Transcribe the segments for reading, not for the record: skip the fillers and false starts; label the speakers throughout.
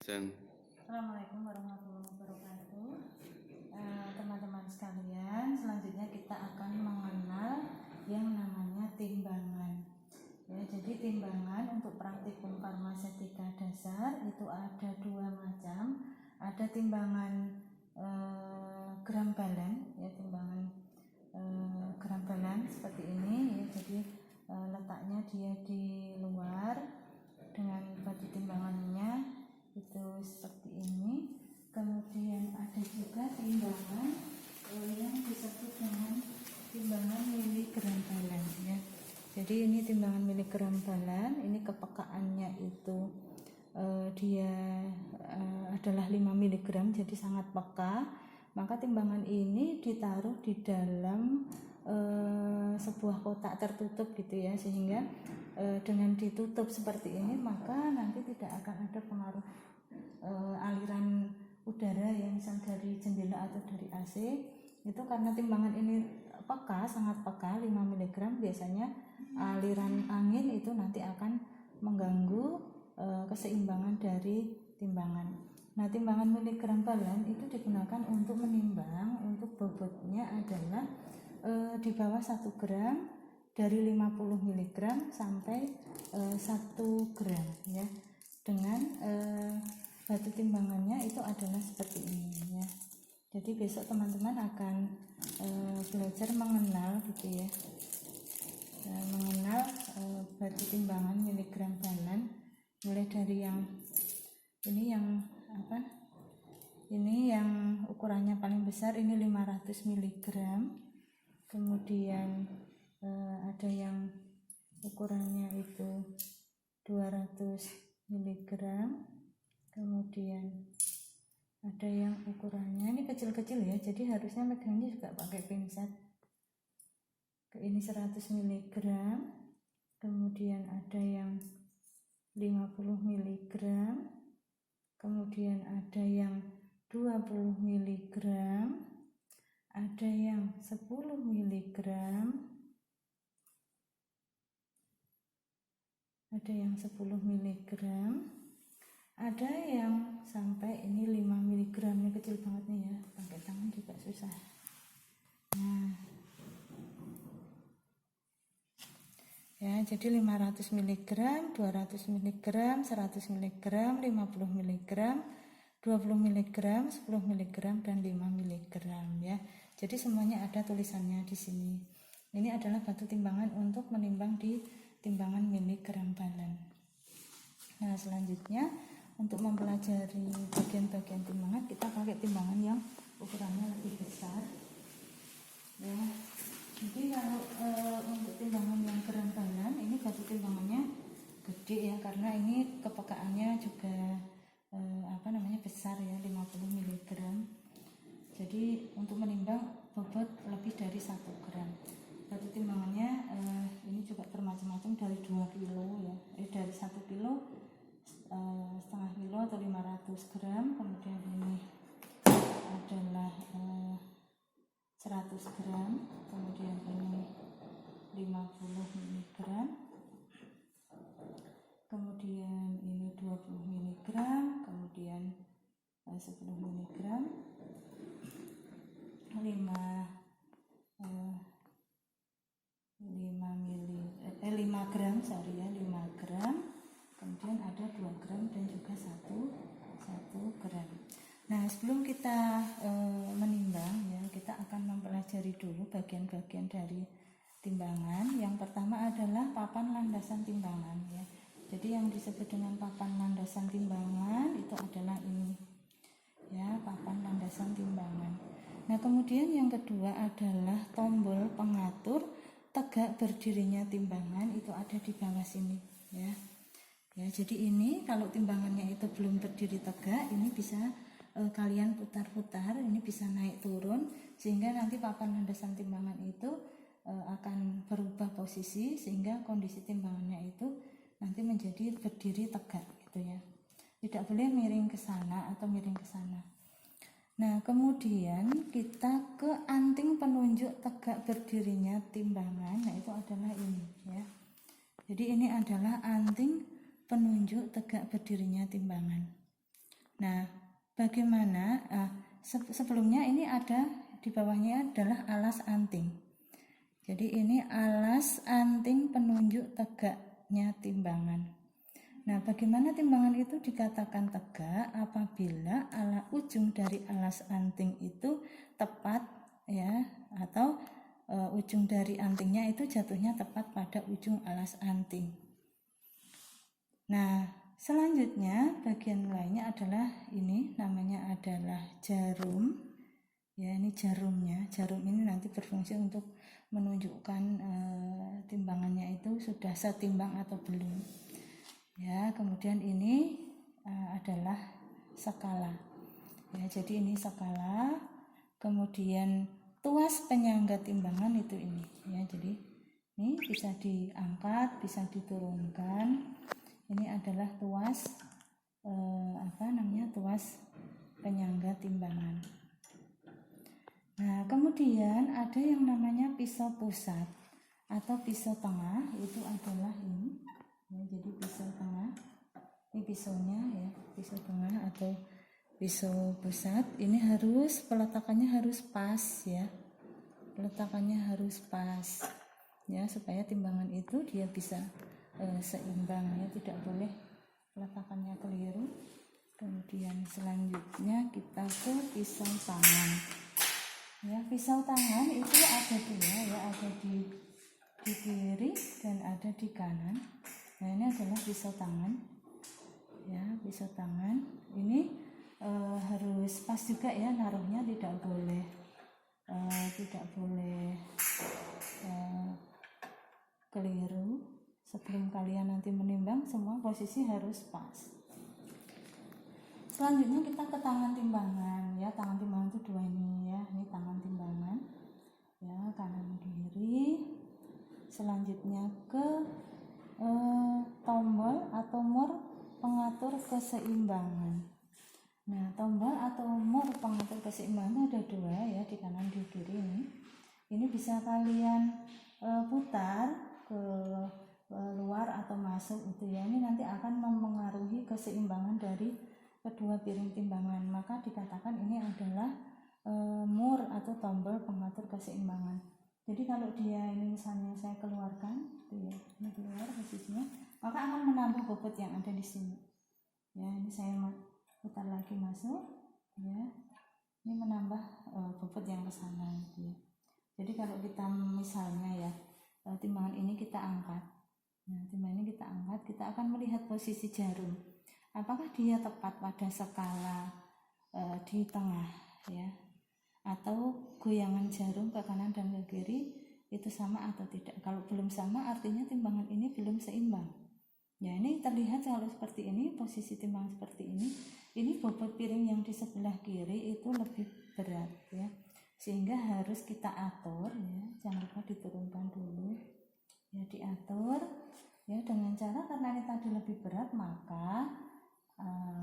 Speaker 1: Assalamualaikum warahmatullahi wabarakatuh. Teman-teman sekalian, selanjutnya kita akan mengenal yang namanya timbangan. Ya, jadi timbangan untuk praktikum farmasetika dasar itu ada dua macam. Ada timbangan gram balan, ya timbangan gram balan seperti ini. Ya, jadi letaknya dia di luar dengan batu timbangannya itu seperti ini. Kemudian ada juga timbangan yang disebut dengan timbangan miligram balan, ya. Jadi ini timbangan miligram balan, ini kepekaannya itu dia adalah 5 mg, jadi sangat peka. Maka timbangan ini ditaruh di dalam sebuah kotak tertutup gitu ya, sehingga dengan ditutup seperti ini maka nanti tidak akan ada pengaruh aliran udara yang misal dari jendela atau dari AC. Itu karena timbangan ini peka, sangat peka, 5 mg, biasanya aliran angin itu nanti akan mengganggu keseimbangan dari timbangan. Nah, timbangan miligram balan itu digunakan untuk menimbang, untuk bobotnya adalah di bawah 1 gram, dari 50 mg sampai 1 gram, ya. Dengan batu timbangannya itu adalah seperti ini, ya. Jadi besok teman-teman akan belajar mengenal gitu ya, mengenal batu timbangan miligram balan, mulai dari yang ini, yang apa, ini yang ukurannya paling besar, ini 500 mg. Kemudian ada yang ukurannya itu 200 mg. Kemudian ada yang ukurannya ini kecil-kecil ya, jadi harusnya megangnya juga pakai pinset. Ini 100 mg. Kemudian ada yang 50 mg. Kemudian ada yang 20 mg. Ada yang 10 mg. Ada yang 10 mg. Ada yang sampai ini 5 mg, ini kecil banget nih ya, pakai tangan juga susah. Nah, ya, jadi 500 mg, 200 mg, 100 mg, 50 mg, 20 mg, 10 mg, dan 5 mg, ya. Jadi semuanya ada tulisannya di sini. Ini adalah batu timbangan untuk menimbang di timbangan miligram balan. Nah, selanjutnya untuk mempelajari bagian-bagian timbangan, kita pakai timbangan yang ukurannya lebih besar, ya. Jadi kalau untuk timbangan yang gram balan, ini batu timbangannya gede ya, karena ini kepekaannya juga besar ya, 50 mg. Jadi untuk menimbang bobot lebih dari 1 gram. Batu timbangannya ini juga bermacam-macam, dari 2 kilo ya, dari 1 kilo, setengah kilo atau 500 gram. Kemudian ini adalah 100 gram, kemudian ini 50 mg, kemudian ini 20 mg, kemudian 10 mg, 5 gram, sorry ya, 5 gram, kemudian ada 2 gram dan juga 1 gram. Nah, sebelum kita menimbang ya, kita akan mempelajari dulu bagian-bagian dari timbangan. Yang pertama adalah papan landasan timbangan ya. Jadi yang disebut dengan papan landasan timbangan itu adalah ini ya, papan landasan timbangan. Nah, kemudian yang kedua adalah tombol pengatur tegak berdirinya timbangan, itu ada di bawah sini ya. Ya, jadi ini kalau timbangannya itu belum berdiri tegak, ini bisa kalian putar-putar, ini bisa naik turun, sehingga nanti papan landasan timbangan itu akan berubah posisi, sehingga kondisi timbangannya itu nanti menjadi berdiri tegak gitu ya. Tidak boleh miring ke sana atau miring ke sana. Nah, kemudian kita ke anting penunjuk tegak berdirinya timbangan. Nah, itu adalah ini ya. Jadi ini adalah anting penunjuk tegak berdirinya timbangan. Nah, bagaimana? Sebelumnya ini ada di bawahnya adalah alas anting. Jadi ini alas anting penunjuk tegaknya timbangan. Nah, bagaimana timbangan itu dikatakan tegak apabila ujung dari alas anting itu tepat ya, atau ujung dari antingnya itu jatuhnya tepat pada ujung alas anting. Nah, selanjutnya bagian lainnya adalah ini, namanya adalah jarum. Ya, ini jarumnya. Jarum ini nanti berfungsi untuk menunjukkan timbangannya itu sudah setimbang atau belum. Ya, kemudian ini adalah skala. Ya, jadi ini skala. Kemudian tuas penyangga timbangan itu ini. Ya, jadi ini bisa diangkat, bisa diturunkan. Ini adalah tuas tuas penyangga timbangan. Nah, kemudian ada yang namanya pisau pusat atau pisau tengah, itu adalah ini. Ya, jadi pisau tengah, ini pisaunya ya, pisau tengah atau pisau pusat. Ini harus peletakannya harus pas ya, peletakannya harus pas ya, supaya timbangan itu dia bisa seimbang ya, tidak boleh peletakannya keliru. Kemudian selanjutnya kita ke pisau tangan. Ya, pisau tangan itu ada dua ya, ada di kiri dan ada di kanan. Nah, ini adalah pisau tangan. Ya, pisau tangan ini harus pas juga ya, naruhnya tidak boleh keliru. Sebelum kalian nanti menimbang, semua posisi harus pas. Selanjutnya kita ke tangan timbangan ya, tangan timbangan itu dua ini ya, ini tangan timbangan ya, kanan kiri. Selanjutnya ke tombol atau mur pengatur keseimbangan. Nah, tombol atau mur pengatur keseimbangan ada dua ya, di kanan di kiri ini. Ini bisa kalian putar ke luar atau masuk itu ya. Ini nanti akan mempengaruhi keseimbangan dari kedua piring timbangan. Maka dikatakan ini adalah mur atau tombol pengatur keseimbangan. Jadi kalau dia ini misalnya saya keluarkan, ya, ini keluar posisinya, maka akan menambah bobot yang ada di sini. Ya, ini saya putar lagi masuk, ya, ini menambah bobot yang ke sana. Ya. Jadi kalau kita misalnya ya timbangan ini kita angkat, nah timbangan ini kita angkat, kita akan melihat posisi jarum. Apakah dia tepat pada skala di tengah, ya? Atau goyangan jarum ke kanan dan ke kiri itu sama atau tidak. Kalau belum sama artinya timbangan ini belum seimbang. Ya, ini terlihat kalau seperti ini, posisi timbangan seperti ini bobot piring yang di sebelah kiri itu lebih berat ya. Sehingga harus kita atur ya, jangan lupa diturunkan dulu. Ya, diatur ya dengan cara, karena ini tadi lebih berat, maka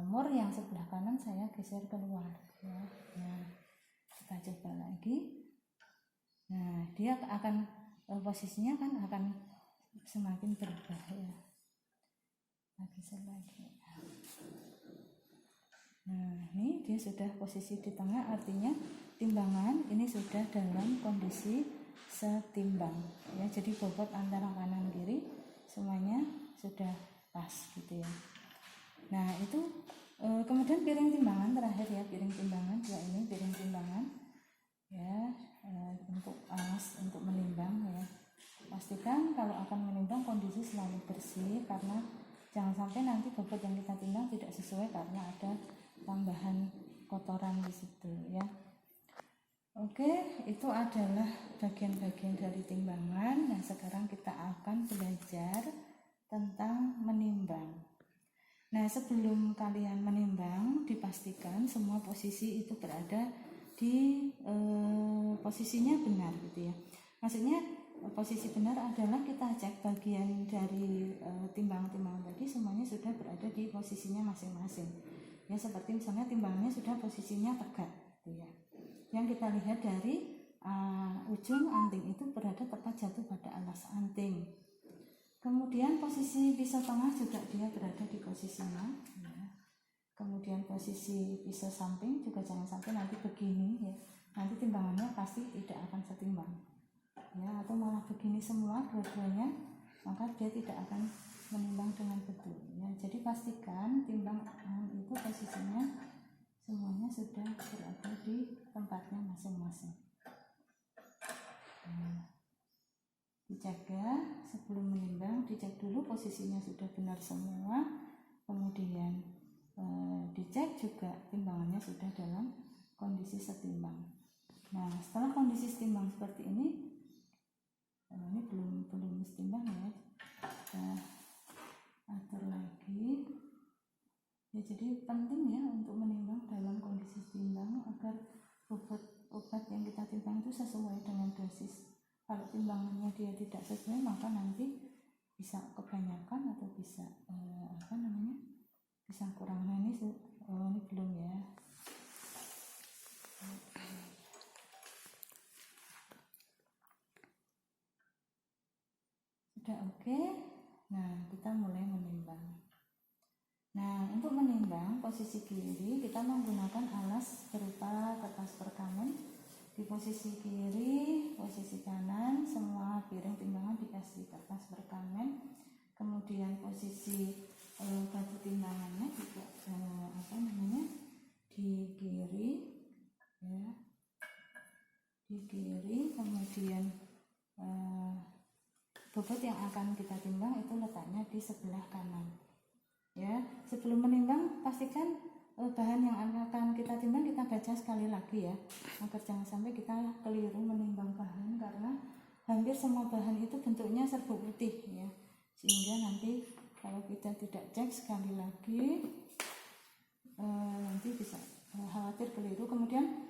Speaker 1: mur yang sebelah kanan saya geser keluar ya. Nah, kita coba lagi. Nah, dia akan posisinya kan akan semakin berubah ya. Lagi. Nah, ini dia sudah posisi di tengah, artinya timbangan ini sudah dalam kondisi setimbang ya. Jadi bobot antara kanan kiri semuanya sudah pas gitu ya. Nah, itu kemudian piring timbangan terakhir ya, piring timbangan ya, ini piring timbangan ya, untuk alas untuk menimbang ya. Pastikan kalau akan menimbang kondisi selalu bersih, karena jangan sampai nanti bobot yang kita timbang tidak sesuai karena ada tambahan kotoran di situ ya. Oke, itu adalah bagian-bagian dari timbangan. Nah, sekarang kita akan belajar tentang menimbang. Nah, sebelum kalian menimbang, dipastikan semua posisi itu berada di posisinya benar gitu ya. Maksudnya posisi benar adalah kita cek bagian dari timbang-timbangan tadi semuanya sudah berada di posisinya masing-masing. Ya, seperti misalnya timbangannya sudah posisinya tegak gitu ya. Yang kita lihat dari ujung anting itu berada tepat jatuh pada alas anting. Kemudian posisi pisau tengah juga dia berada di posisinya ya. kemudian posisi pisau samping juga jangan sampai nanti begini ya, nanti timbangannya pasti tidak akan setimbang ya, atau malah begini semua dua-duanya, maka dia tidak akan menimbang dengan betul ya. Jadi pastikan timbangan itu posisinya semuanya sudah berada di tempatnya masing-masing. Dijaga sebelum menimbang, dicek dulu posisinya sudah benar semua, kemudian dicek juga timbangannya sudah dalam kondisi setimbang. Nah, setelah kondisi setimbang seperti ini belum setimbang ya, kita atur lagi ya. Jadi penting ya untuk menimbang dalam kondisi setimbang agar obat yang kita timbang itu sesuai dengan dosis. Kalau timbangannya dia tidak sesuai, maka nanti bisa kebanyakan atau bisa bisa kurang. Nah, ini belum ya. Sudah oke. Nah, kita mulai menimbang. Nah, untuk menimbang posisi kiri kita menggunakan alas berupa kertas perkamen. Di posisi kiri, posisi kanan, semua piring timbangan dikasih kertas perkamen. Kemudian posisi batu timbangannya juga di kiri ya, di kiri. Kemudian bobot yang akan kita timbang itu letaknya di sebelah kanan ya. Sebelum menimbang pastikan bahan yang akan kita timbang kita baca sekali lagi ya, agar jangan sampai kita keliru menimbang bahan, karena hampir semua bahan itu bentuknya serba putih ya, sehingga nanti kalau kita tidak cek sekali lagi nanti bisa khawatir keliru. Kemudian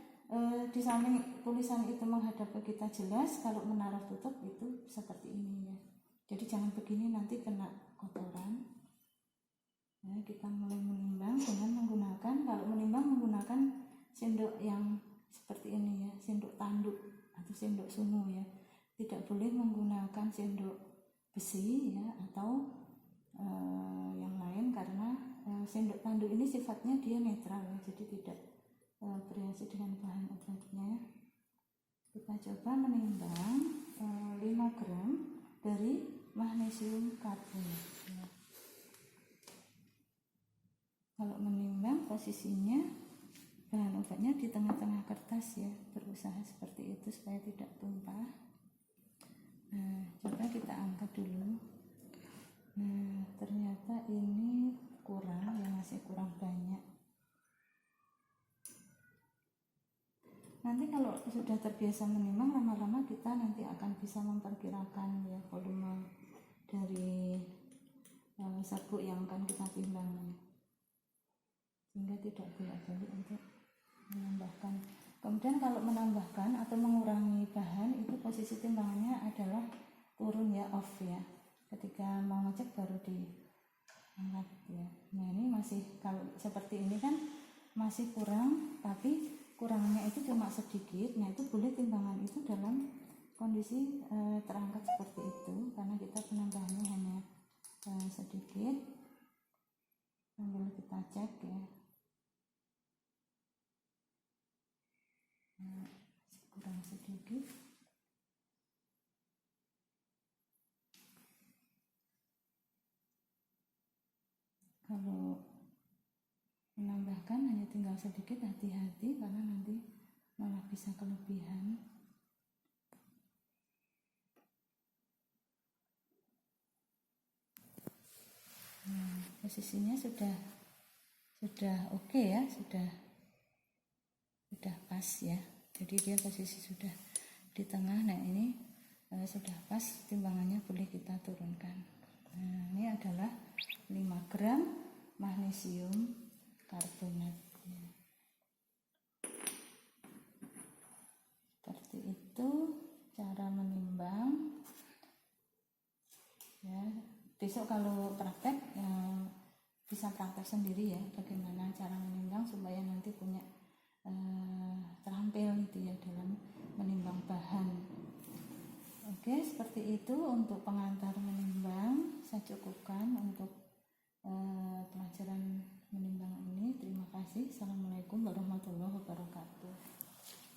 Speaker 1: di samping tulisan itu menghadap ke kita jelas, kalau menaruh tutup itu seperti ini ya. Jadi jangan begini nanti kena kotoran. Nah, kita mulai menimbang dengan menggunakan, kalau menimbang menggunakan sendok yang seperti ini ya, sendok tanduk atau sendok sunu ya. Tidak boleh menggunakan sendok besi ya, atau yang lain, karena sendok tanduk ini sifatnya dia netral ya, jadi tidak bereaksi dengan bahan obatnya. Kita coba menimbang 5 gram dari magnesium karbonat ya. Kalau menimbang posisinya bahan obatnya di tengah-tengah kertas ya, berusaha seperti itu supaya tidak tumpah. Nah, coba kita angkat dulu. Nah, ternyata ini kurang ya, masih kurang banyak. Nanti kalau sudah terbiasa menimbang, lama-lama kita nanti akan bisa memperkirakan ya volume dari serbuk yang akan kita timbang, sehingga tidak bolak-balik untuk menambahkan. Kemudian kalau menambahkan atau mengurangi bahan itu posisi timbangannya adalah turun ya, off ya. Ketika mau ngecek baru diangkat ya. Nah, ini masih, kalau seperti ini kan masih kurang, tapi kurangnya itu cuma sedikit. Nah, itu boleh timbangan itu dalam kondisi terangkat seperti itu, karena kita penambahannya hanya sedikit. Sambil kita cek ya. Kurang sedikit. Kalau menambahkan hanya tinggal sedikit, hati-hati karena nanti malah bisa kelebihan. Nah, posisinya sudah oke ya, sudah pas ya. Jadi dia posisi sudah di tengah. Nah, ini sudah pas, timbangannya boleh kita turunkan. Nah, ini adalah 5 gram magnesium karbonat ya. Seperti itu cara menimbang ya. Besok kalau praktek bisa praktek sendiri ya, bagaimana cara menimbang supaya nanti punya terampil gitu ya dalam menimbang bahan. Oke, seperti itu untuk pengantar menimbang. Saya cukupkan untuk pelajaran menimbang ini. kasih. Assalamualaikum warahmatullahi wabarakatuh.